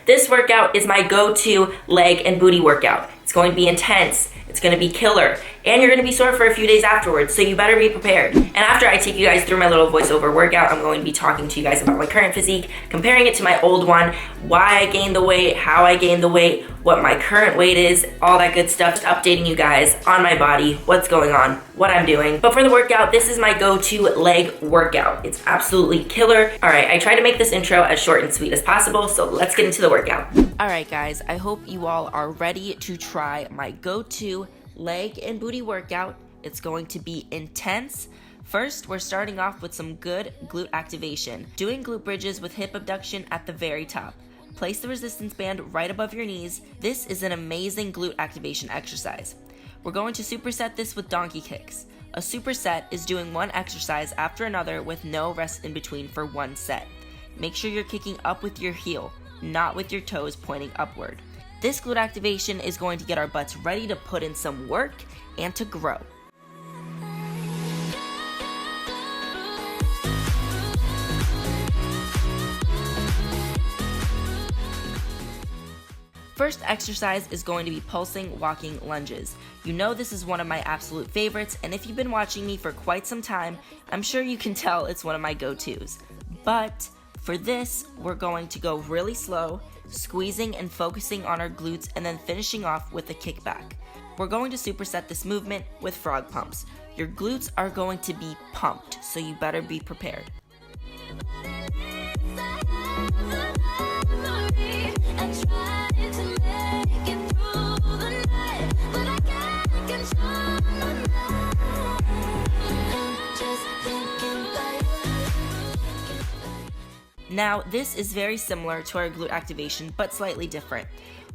This workout is my go-to leg and booty workout. It's going to be intense. It's going to be killer. And you're going to be sore for a few days afterwards, so you better be prepared. And after I take you guys through my little voiceover workout, I'm going to be talking to you guys about my current physique, comparing it to my old one, why I gained the weight, how I gained the weight, what my current weight is, all that good stuff. Just updating you guys on my body, what's going on, what I'm doing. But for the workout, this is my go-to leg workout. It's absolutely killer. All right, I try to make this intro as short and sweet as possible, so let's get into the workout. All right, guys, I hope you all are ready to try my go-to leg and booty workout. It's going to be intense. First, we're starting off with some good glute activation. Doing glute bridges with hip abduction at the very top. Place the resistance band right above your knees. This is an amazing glute activation exercise. We're going to superset this with donkey kicks. A superset is doing one exercise after another with no rest in between for one set. Make sure you're kicking up with your heel, not with your toes pointing upward. This glute activation is going to get our butts ready to put in some work and to grow. First exercise is going to be pulsing walking lunges. You know this is one of my absolute favorites, and if you've been watching me for quite some time, I'm sure you can tell it's one of my go-tos. But for this, we're going to go really slow, squeezing and focusing on our glutes and then finishing off with a kickback. We're going to superset this movement with frog pumps. Your glutes are going to be pumped, so you better be prepared. Now, this is very similar to our glute activation, but slightly different.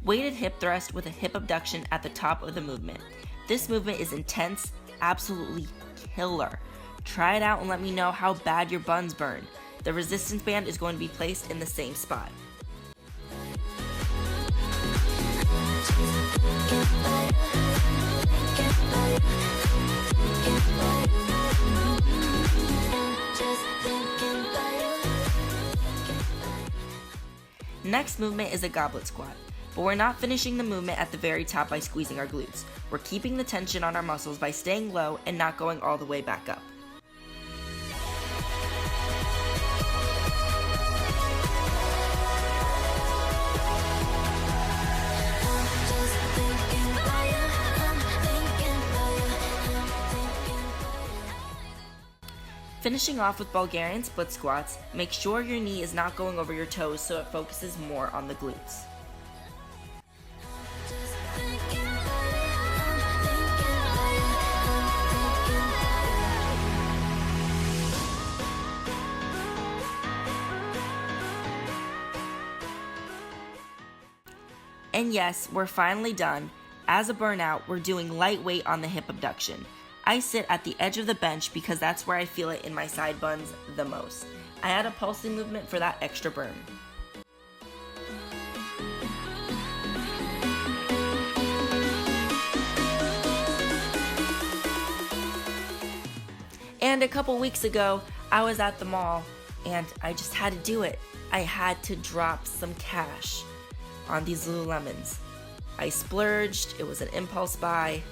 Weighted hip thrust with a hip abduction at the top of the movement. This movement is intense, absolutely killer. Try it out and let me know how bad your buns burn. The resistance band is going to be placed in the same spot. Next movement is a goblet squat, but we're not finishing the movement at the very top by squeezing our glutes. We're keeping the tension on our muscles by staying low and not going all the way back up. Finishing off with Bulgarian split squats, make sure your knee is not going over your toes so it focuses more on the glutes. And yes, we're finally done. As a burnout, we're doing lightweight on the hip abduction. I sit at the edge of the bench because that's where I feel it in my side buns the most. I add a pulsing movement for that extra burn. And a couple weeks ago, I was at the mall and I just had to do it. I had to drop some cash on these Lululemons. I splurged, it was an impulse buy.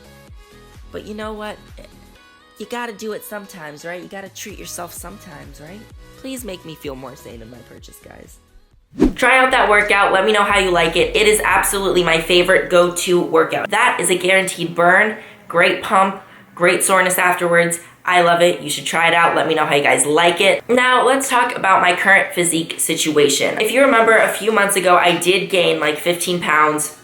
But you know what? You gotta do it sometimes, right? You gotta treat yourself sometimes, right? Please make me feel more sane in my purchase, guys. Try out that workout. Let me know how you like it. It is absolutely my favorite go-to workout. That is a guaranteed burn, great pump, great soreness afterwards. I love it. You should try it out. Let me know how you guys like it. Now, let's talk about my current physique situation. If you remember, a few months ago, I did gain like 15 pounds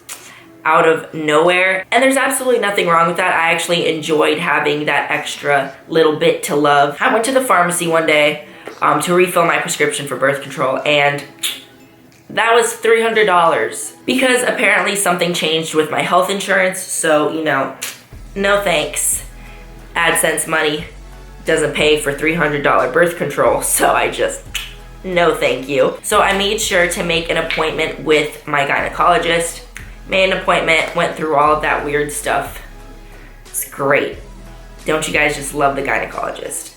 out of nowhere. And there's absolutely nothing wrong with that. I actually enjoyed having that extra little bit to love. I went to the pharmacy one day to refill my prescription for birth control, and that was $300 because apparently something changed with my health insurance. So, you know, no thanks. AdSense money doesn't pay for $300 birth control, so I just, no thank you. So I made sure to make an appointment with my gynecologist. Made an appointment, went through all of that weird stuff. It's great. Don't you guys just love the gynecologist?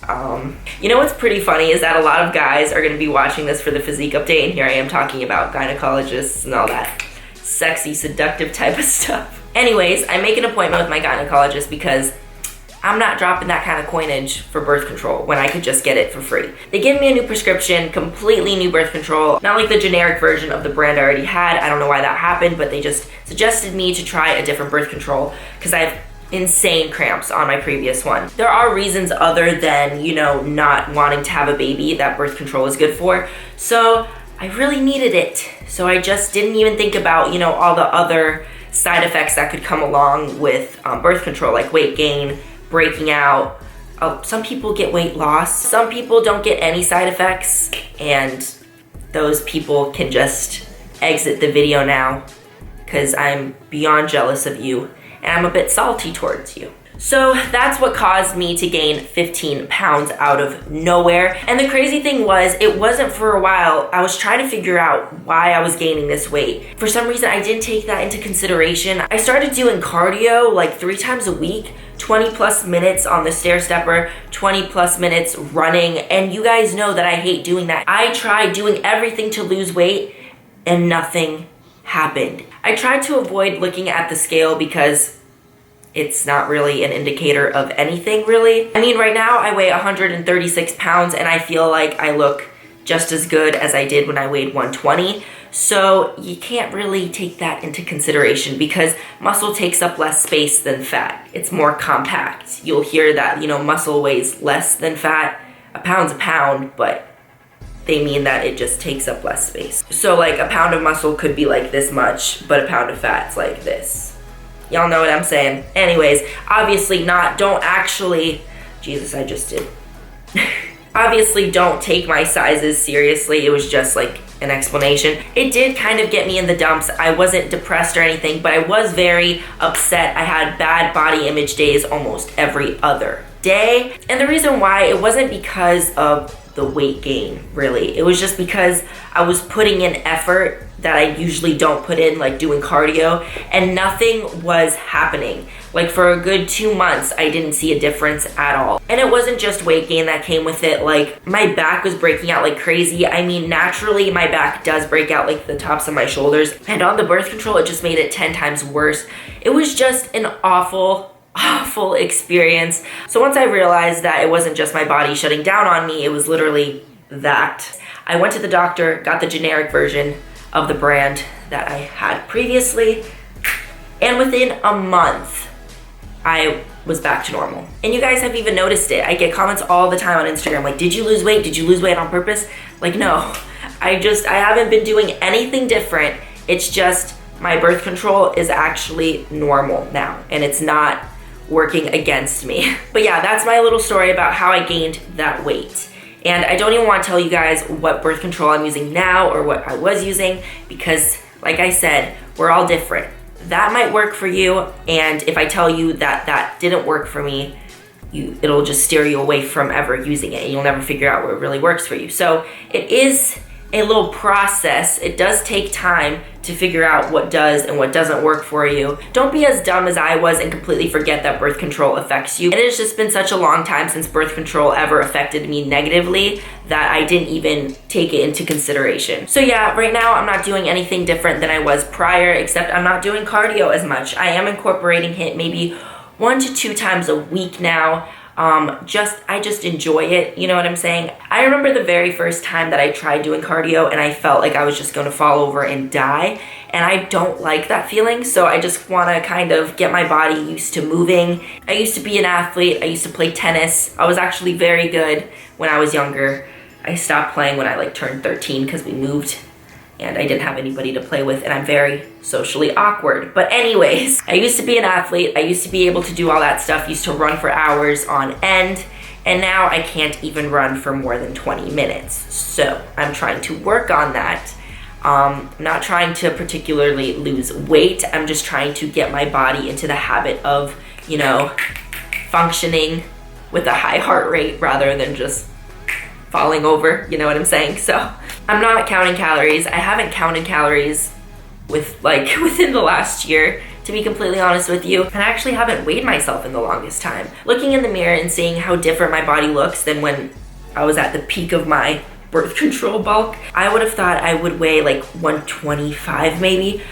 You know what's pretty funny is that a lot of guys are gonna be watching this for the physique update, and here I am talking about gynecologists and all that sexy, seductive type of stuff. Anyways, I make an appointment with my gynecologist because I'm not dropping that kind of coinage for birth control when I could just get it for free. They give me a new prescription, completely new birth control, not like the generic version of the brand I already had. I don't know why that happened, but they just suggested me to try a different birth control because I have insane cramps on my previous one. There are reasons other than, you know, not wanting to have a baby that birth control is good for. So I really needed it. So I just didn't even think about, you know, all the other side effects that could come along with birth control, like weight gain, breaking out. Some people get weight loss. Some people don't get any side effects, and those people can just exit the video now because I'm beyond jealous of you and I'm a bit salty towards you. So that's what caused me to gain 15 pounds out of nowhere. And the crazy thing was, it wasn't for a while. I was trying to figure out why I was gaining this weight. For some reason, I didn't take that into consideration. I started doing cardio like 3 times a week, 20 plus minutes on the stair stepper, 20 plus minutes running. And you guys know that I hate doing that. I tried doing everything to lose weight and nothing happened. I tried to avoid looking at the scale because it's not really an indicator of anything, really. I mean, right now I weigh 136 pounds and I feel like I look just as good as I did when I weighed 120. So you can't really take that into consideration because muscle takes up less space than fat. It's more compact. You'll hear that, you know, muscle weighs less than fat. A pound's a pound, but they mean that it just takes up less space. So like a pound of muscle could be like this much, but a pound of fat's like this. Y'all know what I'm saying. Anyways, obviously don't actually, Jesus, I just did. Obviously don't take my sizes seriously. It was just like an explanation. It did kind of get me in the dumps. I wasn't depressed or anything, but I was very upset. I had bad body image days almost every other day. And the reason why, it wasn't because of the weight gain, really. It was just because I was putting in effort that I usually don't put in, like doing cardio, and nothing was happening. Like for a good 2 months, I didn't see a difference at all. And it wasn't just weight gain that came with it. Like my back was breaking out like crazy. I mean, naturally my back does break out like the tops of my shoulders. And on the birth control, it just made it 10 times worse. It was just an awful experience. So once I realized that it wasn't just my body shutting down on me, it was literally that. I went to the doctor, got the generic version of the brand that I had previously, and within a month, I was back to normal. And you guys have even noticed it. I get comments all the time on Instagram like, did you lose weight? Did you lose weight on purpose? Like, no, I haven't been doing anything different. It's just my birth control is actually normal now, and it's not working against me. But yeah, that's my little story about how I gained that weight. And I don't even want to tell you guys what birth control I'm using now or what I was using because, like I said, we're all different. That might work for you, and if I tell you that that didn't work for me, it'll just steer you away from ever using it, and you'll never figure out what really works for you. So it is a little process. It does take time to figure out what does and what doesn't work for you. Don't be as dumb as I was and completely forget that birth control affects you. And it's just been such a long time since birth control ever affected me negatively that I didn't even take it into consideration. So yeah, right now I'm not doing anything different than I was prior, except I'm not doing cardio as much. I am incorporating HIIT maybe 1 to 2 times a week now. I just enjoy it, you know what I'm saying? I remember the very first time that I tried doing cardio and I felt like I was just gonna fall over and die, and I don't like that feeling, so I just wanna kind of get my body used to moving. I used to be an athlete, I used to play tennis. I was actually very good when I was younger. I stopped playing when I turned 13 because we moved and I didn't have anybody to play with, and I'm very socially awkward. But anyways, I used to be an athlete. I used to be able to do all that stuff, used to run for hours on end, and now I can't even run for more than 20 minutes. So I'm trying to work on that. I'm not trying to particularly lose weight. I'm just trying to get my body into the habit of, you know, functioning with a high heart rate rather than just falling over, you know what I'm saying? So I'm not counting calories. I haven't counted calories within the last year, to be completely honest with you. And I actually haven't weighed myself in the longest time. Looking in the mirror and seeing how different my body looks than when I was at the peak of my birth control bulk, I would have thought I would weigh like 125 maybe.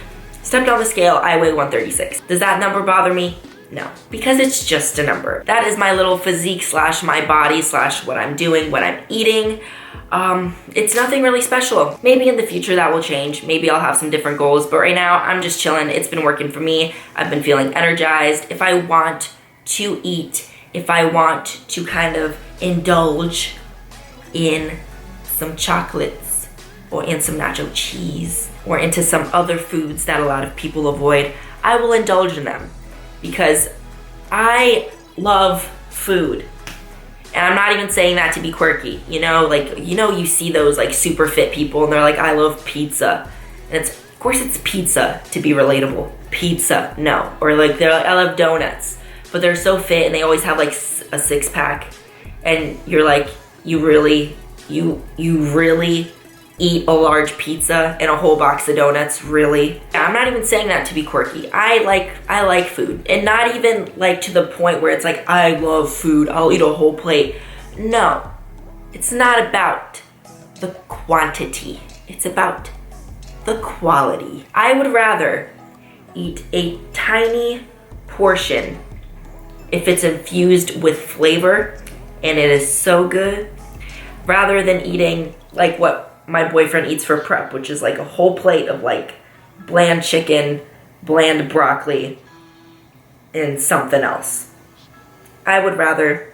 Stepped on the scale, I weigh 136. Does that number bother me? No, because it's just a number. That is my little physique slash my body slash what I'm doing, what I'm eating. It's nothing really special. Maybe in the future that will change. Maybe I'll have some different goals, but right now I'm just chilling. It's been working for me. I've been feeling energized. If I want to eat, if I want to kind of indulge in some chocolates or in some nacho cheese or into some other foods that a lot of people avoid, I will indulge in them because I love food. And I'm not even saying that to be quirky, you know, like, you see those like super fit people and they're like, I love pizza. And it's, of course it's pizza to be relatable. Pizza, no. Or like, they're like, I love donuts, but they're so fit and they always have like a 6-pack. And you're like, you really eat a large pizza and a whole box of donuts, really? I'm not even saying that to be quirky. I like food, and not even like to the point where it's like, I love food, I'll eat a whole plate. No, it's not about the quantity, it's about the quality. I would rather eat a tiny portion if it's infused with flavor and it is so good, rather than eating like what my boyfriend eats for prep, which is like a whole plate of like bland chicken, bland broccoli, and something else. I would rather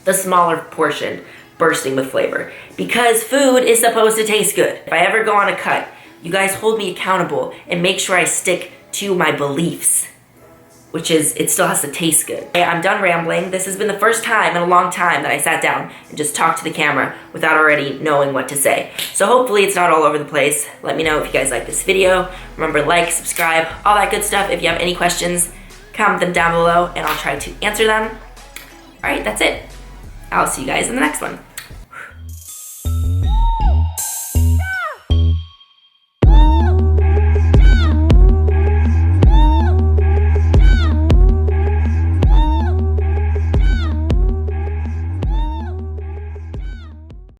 the smaller portion bursting with flavor, because food is supposed to taste good. If I ever go on a cut, you guys hold me accountable and make sure I stick to my beliefs, which is it still has to taste good. Okay, I'm done rambling. This has been the first time in a long time that I sat down and just talked to the camera without already knowing what to say. So hopefully it's not all over the place. Let me know if you guys like this video. Remember, like, subscribe, all that good stuff. If you have any questions, comment them down below and I'll try to answer them. All right, that's it. I'll see you guys in the next one.